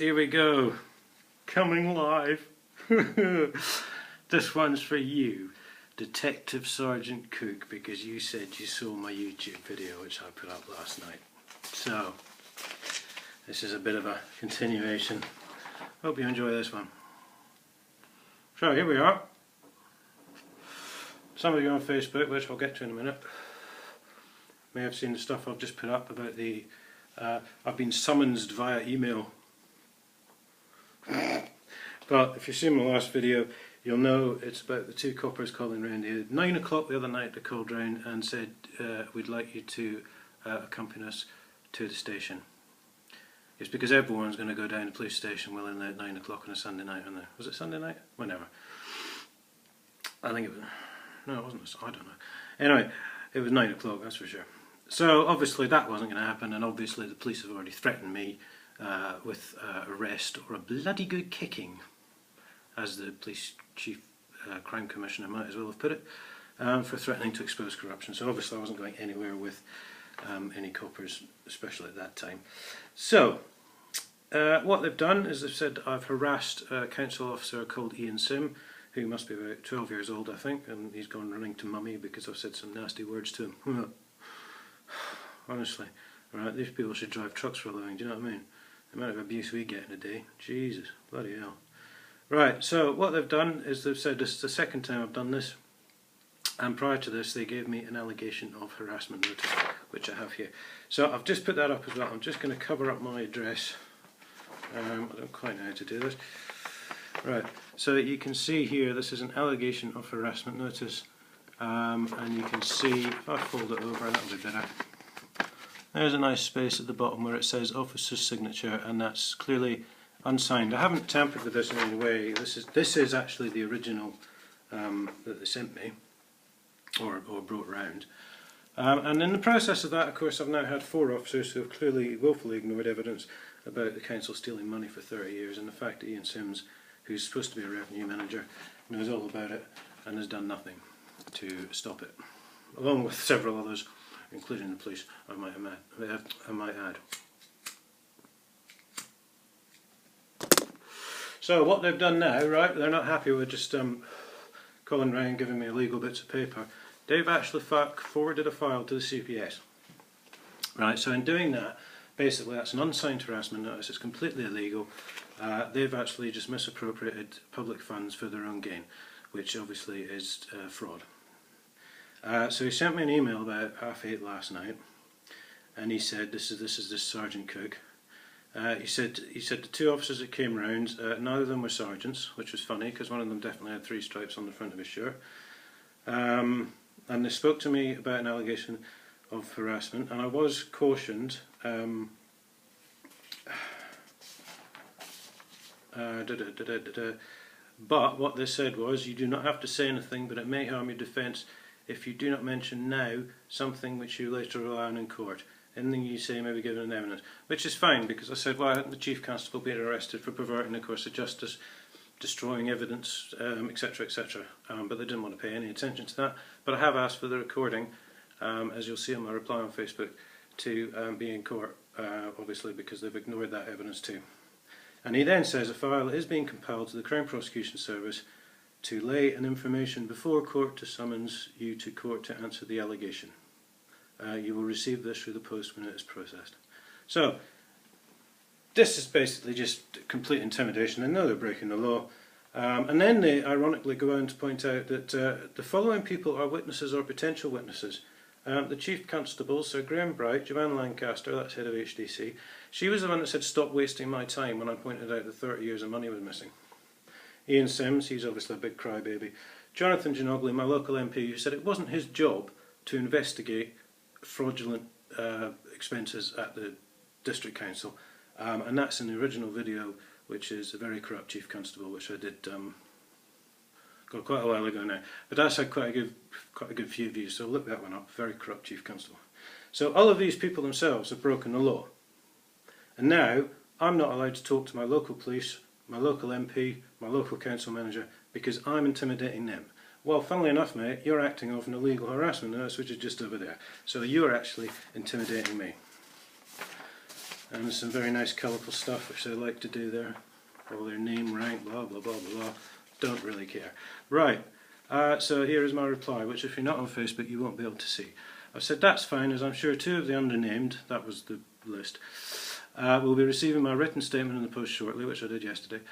here we go. Coming live. This one's for you, Detective Sergeant Cook, because you said you saw my YouTube video which I put up last night. So, this is a bit of a continuation. Hope you enjoy this one. So, here we are. Some of you on Facebook, which I'll get to in a minute, may have seen the stuff I've just put up about the I've been summoned via email. But if you've seen my last video, you'll know it's about the two coppers calling round here. 9 o'clock the other night they called round and said we'd like you to accompany us to the station. It's because everyone's going to go down to the police station willingly at 9 o'clock on a Sunday night, wasn't it? Was it Sunday night? Whenever. I think it was. No, it wasn't. I don't know. Anyway, it was 9 o'clock, that's for sure. So obviously that wasn't going to happen, and obviously the police have already threatened me with arrest or a bloody good kicking, as the police chief crime commissioner might as well have put it, for threatening to expose corruption. So obviously I wasn't going anywhere with any coppers, especially at that time. So what they've done is they've said I've harassed a council officer called Ian Sim, who must be about 12 years old, I think, and he's gone running to mummy because I've said some nasty words to him. Honestly, right, these people should drive trucks for a living, do you know what I mean? The amount of abuse we get in a day, Jesus, bloody hell. Right, so what they've done is they've said this is the second time I've done this, and prior to this they gave me an allegation of harassment notice, which I have here. So I've just put that up as well. I'm just going to cover up my address. I don't quite know how to do this. Right, so you can see here this is an allegation of harassment notice, and you can see, if I fold it over, that'll be better. There's a nice space at the bottom where it says officer's signature, and that's clearly unsigned. I haven't tampered with this in any way. This is actually the original that they sent me, or brought round. And in the process of that, of course, I've now had 4 officers who have clearly willfully ignored evidence about the council stealing money for 30 years, and the fact that Ian Sims, who's supposed to be a revenue manager, knows all about it and has done nothing to stop it, along with several others, including the police, I might add. So what they've done now, right, they're not happy with just calling round and giving me illegal bits of paper. They've actually forwarded a file to the CPS. Right, so in doing that, basically that's an unsigned harassment notice, it's completely illegal. They've actually just misappropriated public funds for their own gain, which obviously is fraud. So he sent me an email about 8:30 last night, and he said, "This is Sergeant Cook." He said the 2 officers that came round, neither of them were sergeants, which was funny because one of them definitely had 3 stripes on the front of his shirt. And they spoke to me about an allegation of harassment, and I was cautioned. But what they said was, you do not have to say anything, but it may harm your defence if you do not mention now something which you later rely on in court. Anything you say may be given in evidence, which is fine, because I said, why hadn't the Chief Constable been arrested for perverting the course of justice, destroying evidence, etc, etc. But they didn't want to pay any attention to that. But I have asked for the recording, as you'll see on my reply on Facebook, to be in court, obviously, because they've ignored that evidence too. And he then says a file is being compelled to the Crown Prosecution Service to lay an information before court to summons you to court to answer the allegation. You will receive this through the post when it is processed. So, this is basically just complete intimidation. They know they're breaking the law. And then they ironically go on to point out that the following people are witnesses or potential witnesses. The Chief Constable, Sir Graham Bright, Joanne Lancaster, that's head of HDC, she was the one that said stop wasting my time when I pointed out that 30 years of money was missing. Ian Sims, he's obviously a big crybaby. Jonathan Ginogly, my local MP, who said it wasn't his job to investigate fraudulent expenses at the District Council, and that's in the original video, which is a very corrupt Chief Constable, which I did got quite a while ago now, but that's had quite a good few views, so look that one up. Very corrupt Chief Constable. So all of these people themselves have broken the law, and now I'm not allowed to talk to my local police, my local MP, my local council manager, because I'm intimidating them. Well, funnily enough, mate, you're acting off an illegal harassment notice, which is just over there. So you're actually intimidating me. And there's some very nice colourful stuff which they like to do there. All their name, rank, blah blah blah blah blah. Don't really care. Right, so here is my reply, which if you're not on Facebook you won't be able to see. I've said that's fine, as I'm sure two of the undernamed, that was the list, will be receiving my written statement in the post shortly, which I did yesterday.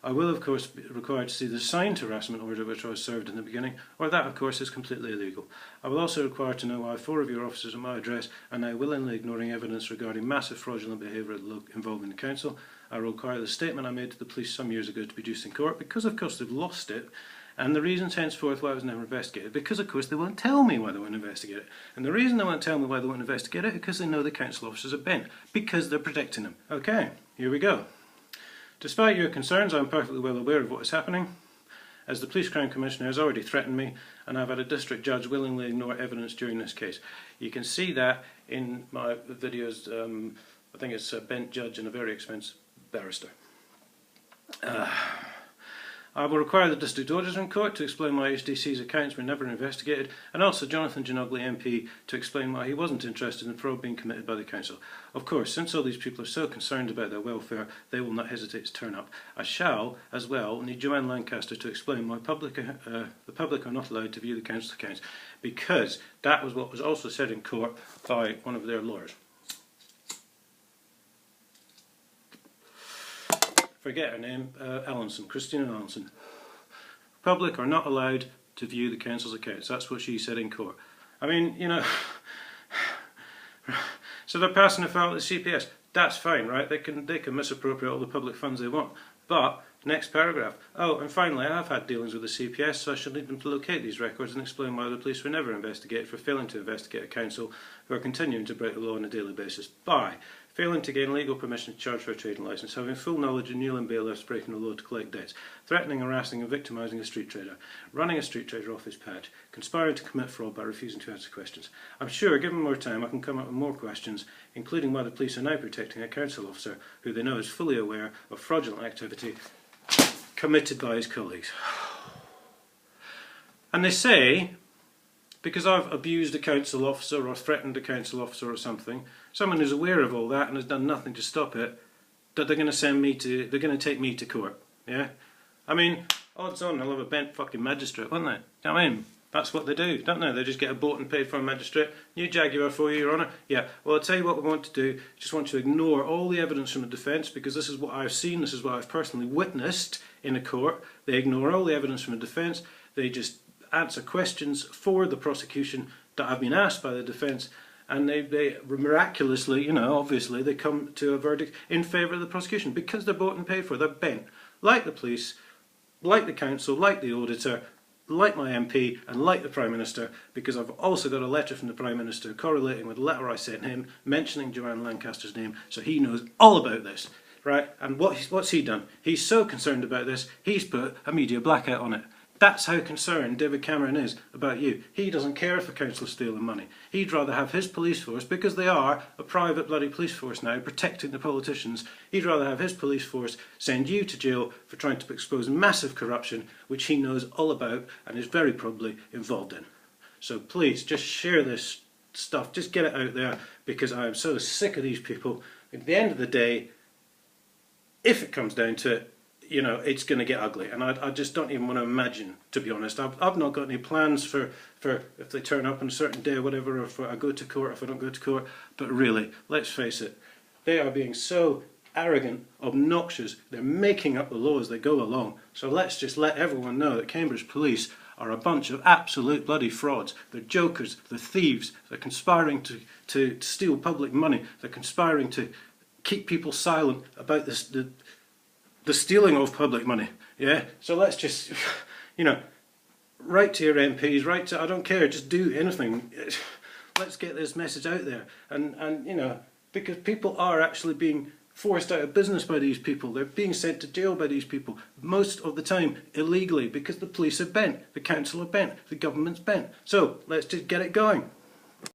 I will of course be required to see the signed harassment order which I was served in the beginning, or that of course is completely illegal. I will also require to know why 4 of your officers at my address are now willingly ignoring evidence regarding massive fraudulent behaviour involving the council. I will require the statement I made to the police some years ago to be produced in court, because of course they've lost it, and the reasons henceforth why it was never investigated, because of course they won't tell me why they won't investigate it. And the reason they won't tell me why they won't investigate it is because they know the council officers are bent, because they're protecting them. Okay, here we go. Despite your concerns, I'm perfectly well aware of what is happening, as the Police Crime Commissioner has already threatened me, and I've had a district judge willingly ignore evidence during this case. You can see that in my videos. I think it's a bent judge and a very expensive barrister. I will require the District Auditor in Court to explain why HDC's accounts were never investigated, and also Jonathan Ginogly MP to explain why he wasn't interested in fraud being committed by the Council. Of course, since all these people are so concerned about their welfare, they will not hesitate to turn up. I shall, as well, need Joanne Lancaster to explain why the public are not allowed to view the Council's accounts, because that was what was also said in court by one of their lawyers. Forget her name, Allinson, Christina Allinson. Public are not allowed to view the council's accounts. That's what she said in court. I mean, you know, so they're passing a file to the CPS. That's fine, right? They can misappropriate all the public funds they want. But next paragraph. Oh, and finally, I have had dealings with the CPS, so I shall need them to locate these records and explain why the police were never investigated for failing to investigate a council who are continuing to break the law on a daily basis by failing to gain legal permission to charge for a trading licence, having full knowledge of Newland bailiffs breaking the law to collect debts, threatening, harassing and victimising a street trader, running a street trader off his patch, conspiring to commit fraud by refusing to answer questions. I'm sure, given more time, I can come up with more questions, including why the police are now protecting a council officer who they know is fully aware of fraudulent activity committed by his colleagues. And they say, because I've abused a council officer or threatened a council officer or something, someone who's aware of all that and has done nothing to stop it, that they're going to send me to, they're going to take me to court. Yeah? I mean, odds on they'll have a bent fucking magistrate, won't they? You know what I mean? That's what they do, don't they? They just get a bought and paid for a magistrate. New Jaguar for you, Your Honour. Yeah, well, I'll tell you what we want to do. Just want to ignore all the evidence from the defence, because this is what I've seen, this is what I've personally witnessed in a court. They ignore all the evidence from the defence. They just answer questions for the prosecution that have been asked by the defence, and they miraculously, you know, obviously, they come to a verdict in favour of the prosecution because they're bought and paid for. They're bent. Like the police, like the council, like the auditor, like my MP, and like the Prime Minister, because I've also got a letter from the Prime Minister correlating with a letter I sent him mentioning Joanne Lancaster's name, so he knows all about this, right? And what's he done? He's so concerned about this, he's put a media blackout on it. That's how concerned David Cameron is about you. He doesn't care if the council is stealing money. He'd rather have his police force, because they are a private bloody police force now, protecting the politicians. He'd rather have his police force send you to jail for trying to expose massive corruption, which he knows all about and is very probably involved in. So please, just share this stuff. Just get it out there, because I am so sick of these people. At the end of the day, if it comes down to it, you know, it's going to get ugly, and I just don't even want to imagine, to be honest. I've not got any plans for if they turn up on a certain day or whatever, or if I go to court, if I don't go to court, but really, let's face it, they are being so arrogant, obnoxious, they're making up the law as they go along. So let's just let everyone know that Cambridge Police are a bunch of absolute bloody frauds. They're jokers, they're thieves, they're conspiring to steal public money, they're conspiring to keep people silent about this, the stealing of public money. Yeah, so let's just, you know, write to your MPs, write to, I don't care, just do anything. Let's get this message out there, and you know, because people are actually being forced out of business by these people. They're being sent to jail by these people, most of the time illegally, because the police are bent, the council are bent, the government's bent. So let's just get it going.